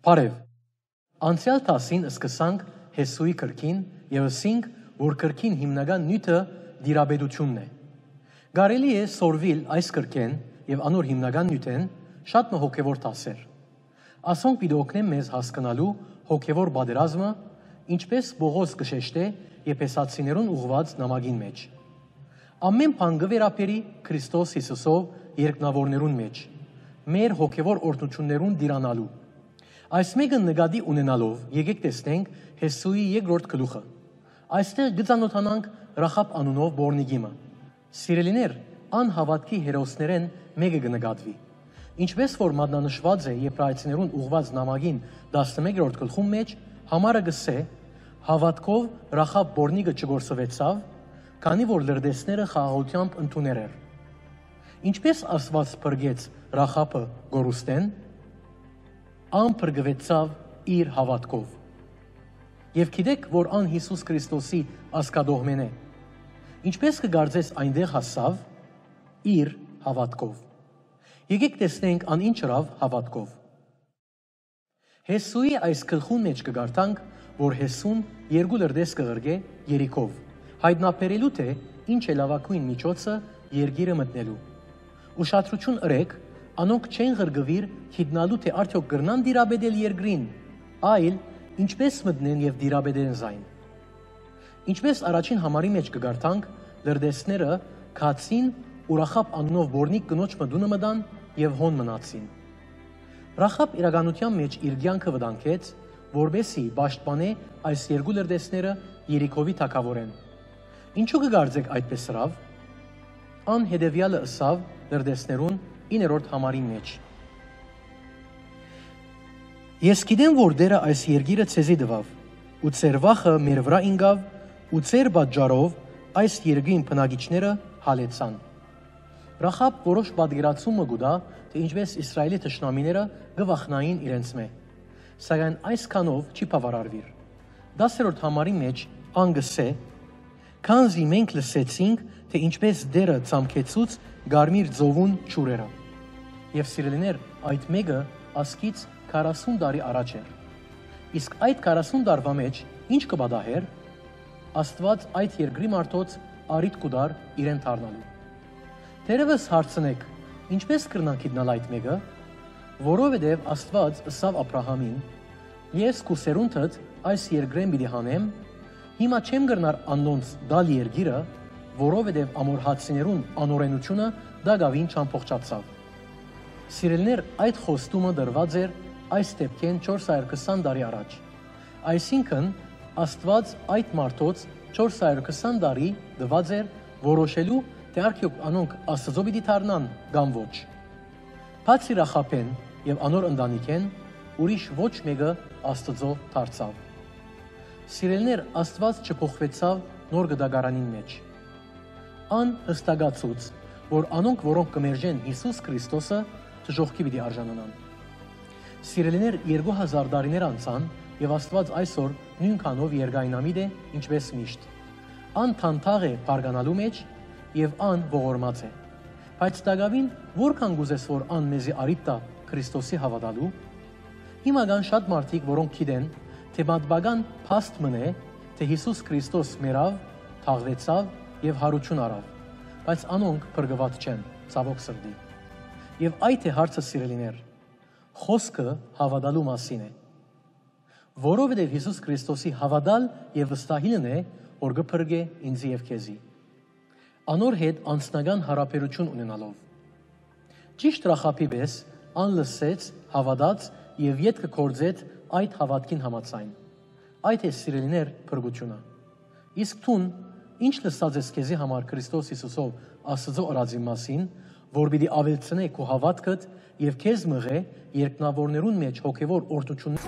Բարև, անցյալ տասին սկսանք Հեսուի կրքին և ասինք, որ կրքին հիմնական նյութը դիրաբեդությունն է։ Կարելի է սորվիլ այս կրքեն և անոր հիմնական նյութեն շատ մը հոգևոր տասեր։ Ասոնք պիտի օգնեն մեզ հասկանալու հոգևոր պատերազմը, ինչպես Պողոս կշեշտե Եփեսացիներուն ուղված նամակին մեջ։ Ամեն բան կվերապերի Քրիստոս Հիսուսով երկնավորներուն մեջ, մեր հոգևոր օրհնություններուն դիրանալու։ Այս մեկը նկատի ունենալով եկեք տեսնենք Հեսուի երկրորդ գլուխը։ Այստեղ գծանոթանանք Ռախաբ անունով բորնիգիմը։ Սիրելիներ, անհավատքի հերոսներեն մեկը կնկատվի։ Ինչպես որ մատնանշված է Եբրայեցիներուն ուղված նամակին 11-րդ գլխում մեջ, համարը գսե հավատքով Ռախաբ բորնիգը չգործվեցավ, քանի որ լրտեսները խաղաղությամբ ընդուներ էր։ Ինչպես Աստված փրկեց Ռախաբը գորուստեն, փրկվեցավ իր հավատքով։ Եվ գիտեք, որ ան Հիսուս Քրիստոսի ասկադողմեն է։ Ինչպես կգարձես այնտեղ հասավ իր հավատքով։ Եկեք տեսնենք ան ինչ ըրավ հավատքով։ Հեսուի այս գլխուն մեջ կգարտանք, որ Հեսուն երկու լրտես կղրգե Երիքով, հայտնաբերելու թե ինչ է լավագույն միջոցը երկիրը մտնելու։ Ուշադրություն ըրեք, անոնք չեն ղրգվիր գիտնալու թե արդյոք կրնան դիրաբեդել երկրին, այլ ինչպես մտնեն և դիրաբեդեն զայն։ Ինչպես առաջին համարի մեջ կգարտանք, լրտեսները գացին ու Ռախաբ անունով բորնիկ կնոջ մդունը մտան և հոն մնացին։ Ռախաբ իրականության մեջ իր կյանքը վտանգեց, որպեսզի պաշտպանե այս երկու լրտեսները Երիքովի թագավորեն։ Ինչու կգարձեք այդպես ըրավ։ Ան հետևյալը ըսավ լրտեսներուն 9-րդ համարի մեջ։ Ես գիտեմ, որ Տերը այս երկիրը ցեզի տվավ, ու ծեր վախը մեր վրա ինգավ, ու ծեր պատճառով այս երկրին բնակիչները հալեցան։ Ռախաբ որոշ պատկերացումը կուտա, թե ինչպես Իսրայելի թշնամիները կվախնային իրենց մե, սակայն այսքանով չի բավարարվիր։ 10-րդ համարի մեջ ան գսե. «Քանզի մենք լսեցինք, թե ինչպես Տերը ցամքեցուց Գարմիր ծովուն ջուրերը»։ Եվ սիրելիներ, այդ մեկը ասկից 40 տարի առաջ էր։ Իսկ այդ 40 տարվա մեջ ինչ կպատահեր։ Աստված այդ երկրի մարդոց արիթ կուտար իրեն դառնալու։ Դերևս հարցնեք, ինչպես կրնանք գիտնալ այդ մեկը, որովհետև Աստված ըսավ Աբրահամին. «Ես քու սերունդդ այս երկրեն պիտի հանեմ, հիմա չեմ կրնար անոնց դալ երկիրը, որովհետև ամորհացիներուն անօրենությունը դակավին չամփոխացավ»։ Սիրելիներ, այդ խոստումը դրված էր այս դեպքեն 420 տարի առաջ։ Այսինքն Աստված այդ մարդոց 420 տարի տված էր որոշելու, թե արդյոք անոնք Աստծո պիտի դառնան կամ ոչ։ Բացի Ռախաբեն և անոր ընտանիքեն, ուրիշ ոչ մեկը Աստծո դարձավ։ Սիրելիներ, Աստված չփոխվեցավ նոր գդագարանին մեջ։ Ան հստակացուց, որ անոնք, որոնք կմերժեն Հիսուս Քրիստոսը, դժոխքի պիտի արժանանան։ Սիրելիներ, 2000 տարիներ անցան և Աստված այսօր նույնքանով երկայնամիտ է, ինչպես միշտ։ Ան թանթաղ է բարգանալու մեջ և ան ողորմած է։ Բայց տակավին որքան կուզես, որ ան մեզի արիթ տա Քրիստոսի հավատալու։ Հիմա կան շատ մարդիկ, որոնք գիտեն, թե պատմական փաստ մնե, թե Հիսուս Քրիստոս մեռավ, թաղվեցավ և հարություն արավ, բայց անոնք փրկված չեն, ցավոք սրտի։ Եվ այդ է հարցը, սիրելիներ, խոսքը հավատալու մասին է։ Որովհետև Հիսուս Քրիստոսի հավատալ և վստահելն է, որ կփրկե ինձ և քեզի։ Անոր հետ անձնական հարաբերություն ունենալով։ Ճիշտ Ռախաբի պես ան լսեց, հավատաց և ետքը գործեց այդ հավատքին համաձայն։ Այդ է, սիրելիներ, փրկությունը։ Իսկ թուն ինչ լսած ես քեզի համար Քրիստոս Հիսուսով Աստծո արածի մասին, որ պիտի ավելցնե քո հավատքդ և քեզ մղե երկնավորներուն մեջ հոգևոր օրհնություն։